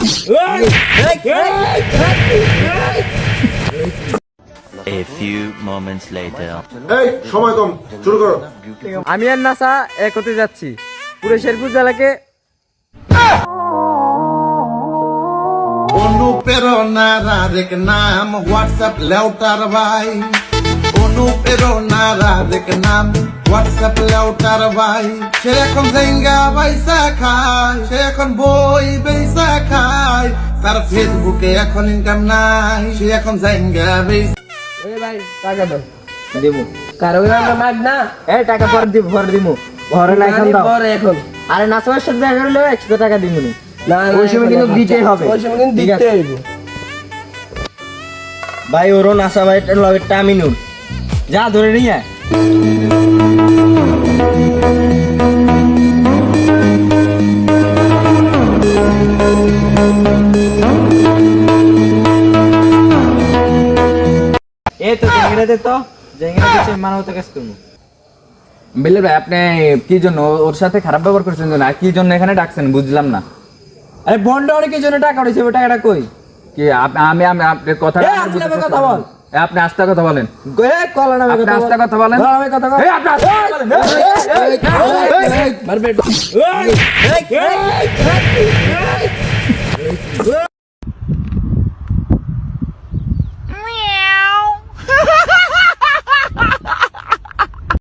A few moments later. এই সময় কম, শুরু করো। আমি আর নাসা এক হতে যাচ্ছি পুরো শেরপুর জেলাকে অনুপ্রেরণার আরেক নাম হোয়াটসঅ্যাপ লেউটার ভাই। অনুপ্রেরণার আরেক নাম হোয়াটসঅ্যাপ লেউটার ভাই। সে এখন জেঙ্গা বাইসা খায়, সে এখন বই বেসা খায়, তার ফেসবুকে এখন ইনকাম নাই, সে এখন জেঙ্গা বেসা। এই ভাই টাকা দাও দেবো কারো মাগ না এই টাকা পরে দিব ঘরে না এখন দাও পরে এখন আরে নাসমার সাথে দেখা করলে 100 টাকা দিব না ওই সময় কিন্তু দিতেই হবে ওই সময় কিন্তু দিতে হইব ভাই ওরও নাসা ভাই লগেরটা আমি নুন যা ধরে নিয়ে এই তো জেঙ্গিরা দে তো জেঙ্গিরা কিছু মানবতা কাজ করব বিল্লাল ভাই আপনি কি জন্য ওর সাথে খারাপ ব্যবহার করছেন না কি জন্য এখানে ডাকছেন বুঝলাম না। আরে বন্ডা অনেকের জন্য টাকা উঠেছে ওই টাকাটা কই কি আমি আপনার কথা কথা বল আপনি আস্তে কথা বলেন কলা নামে আপনি আস্তে কথা বলেন কথা বল আপনি আস্তে কথা বলেন মারবে